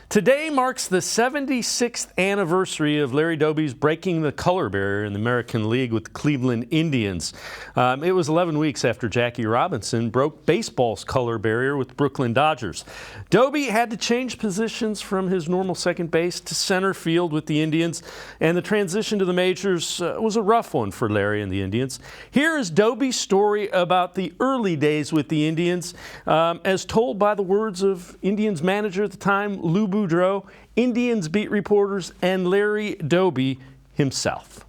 Today marks the 76th anniversary of Larry Doby's breaking the color barrier in the American League with the Cleveland Indians. It was 11 weeks after Jackie Robinson broke baseball's color barrier with the Brooklyn Dodgers. Doby had to change positions from his normal second base to center field with the Indians, and the transition to the majors was a rough one for Larry and the Indians. Here is Doby's story about the early days with the Indians, as told by the words of Indians manager at the time, Lou Boudreau, Indians beat reporters, and Larry Doby himself.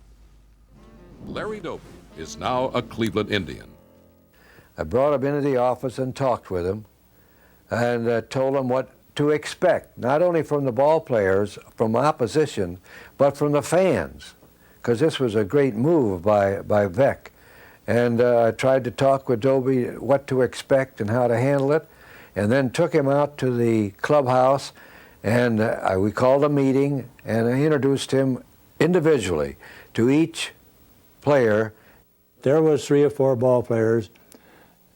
Larry Doby is now a Cleveland Indian. I brought him into the office and talked with him and told him what to expect, not only from the ball players, from opposition, but from the fans, because this was a great move by Veeck. And I tried to talk with Doby what to expect and how to handle it, and then took him out to the clubhouse, and we called a meeting, and I introduced him individually to each player. There was 3 or 4 ball players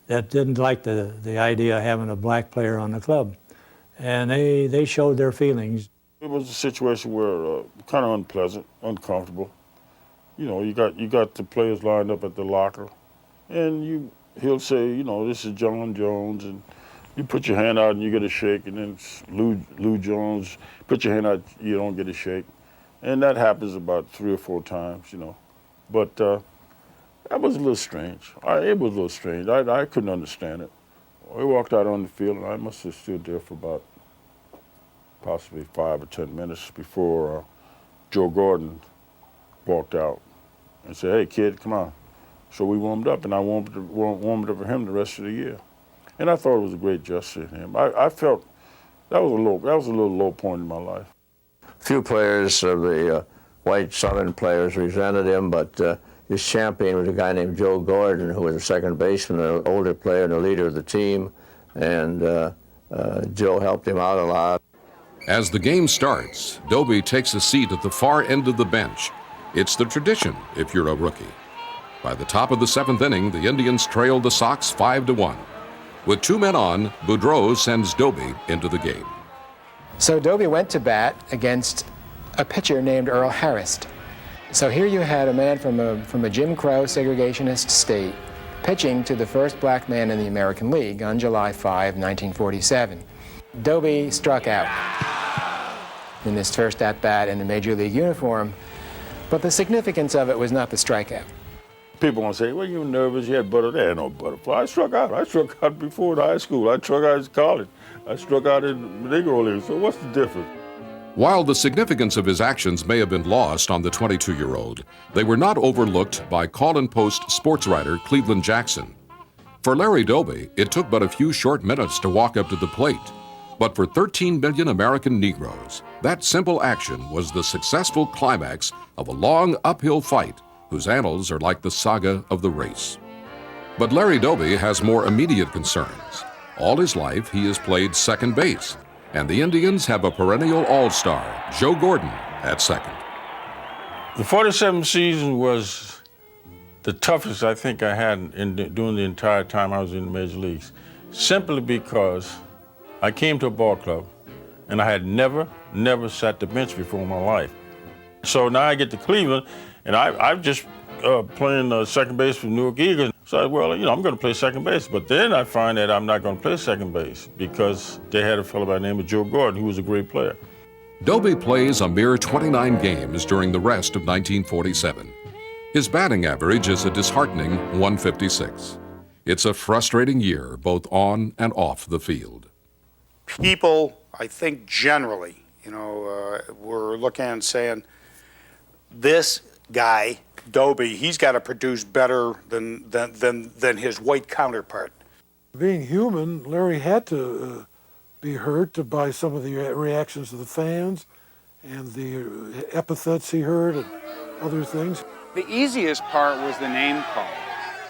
that didn't like the idea of having a black player on the club, and they showed their feelings. It was a situation where kind of unpleasant, uncomfortable. You know, you got the players lined up at the locker, and he'll say, you know, this is John Jones, and you put your hand out and you get a shake, and then it's Lou Jones, put your hand out, you don't get a shake. And that happens about 3 or 4 times, you know. But that was a little strange. It was a little strange. I couldn't understand it. We walked out on the field, and I must have stood there for about possibly 5 or 10 minutes before Joe Gordon walked out and said, "Hey, kid, come on." So we warmed up, and I warmed up for him the rest of the year. And I thought it was a great gesture to him. I felt that was a little low point in my life. Few players of the white Southern players resented him, but his champion was a guy named Joe Gordon, who was a second baseman, an older player and a leader of the team, and Joe helped him out a lot. As the game starts, Doby takes a seat at the far end of the bench. It's the tradition if you're a rookie. By the top of the 7th inning, the Indians trailed the Sox 5-1. With 2 men on, Boudreau sends Doby into the game. So Doby went to bat against a pitcher named Earl Harrist. So here you had a man from a Jim Crow segregationist state pitching to the first black man in the American League on July 5, 1947. Doby struck out in his first at-bat in a Major League uniform, but the significance of it was not the strikeout. People want to say, well, you were nervous, you had butterfly. There ain't no butterfly. I struck out. I struck out before in high school. I struck out in college. I struck out in the Negro League. So what's the difference? While the significance of his actions may have been lost on the 22-year-old, they were not overlooked by Call and Post sports writer Cleveland Jackson. For Larry Doby, it took but a few short minutes to walk up to the plate. But for 13 million American Negroes, that simple action was the successful climax of a long uphill fight whose annals are like the saga of the race. But Larry Doby has more immediate concerns. All his life, he has played second base, and the Indians have a perennial all-star, Joe Gordon, at second. The 47th season was the toughest I think I had during the entire time I was in the major leagues, simply because I came to a ball club and I had never sat the bench before in my life. So now I get to Cleveland, and I'm just playing second base for Newark Eagles. So, well, you know, I'm going to play second base. But then I find that I'm not going to play second base because they had a fellow by the name of Joe Gordon, who was a great player. Doby plays a mere 29 games during the rest of 1947. His batting average is a disheartening 156. It's a frustrating year, both on and off the field. People, I think generally, you know, were looking and saying, this guy, Doby, he's got to produce better than his white counterpart. Being human, Larry had to be hurt by some of the reactions of the fans and the epithets he heard and other things. The easiest part was the name call.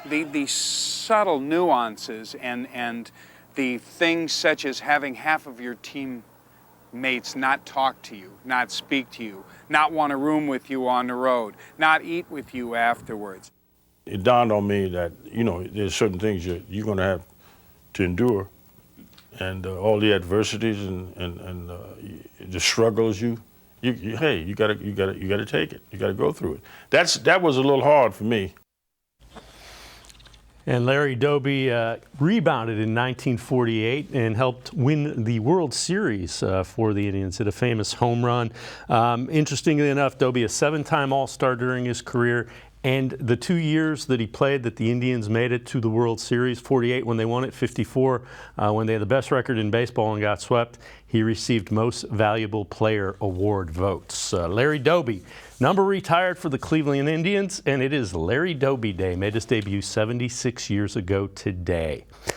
The subtle nuances and the things such as having half of your teammates not talk to you, not speak to you, not want a room with you on the road, not eat with you afterwards. It dawned on me that, you know, there's certain things you're going to have to endure and all the adversities and the struggles hey, you gotta take it. You gotta go through it. That was a little hard for me. And Larry Doby rebounded in 1948 and helped win the World Series for the Indians, hit a famous home run. Interestingly enough, Doby, a 7-time All-Star during his career, and the 2 years that he played that the Indians made it to the World Series, 48 when they won it, 54 when they had the best record in baseball and got swept, he received Most Valuable Player Award votes. Larry Doby, number retired for the Cleveland Indians, and it is Larry Doby Day. Made his debut 76 years ago today.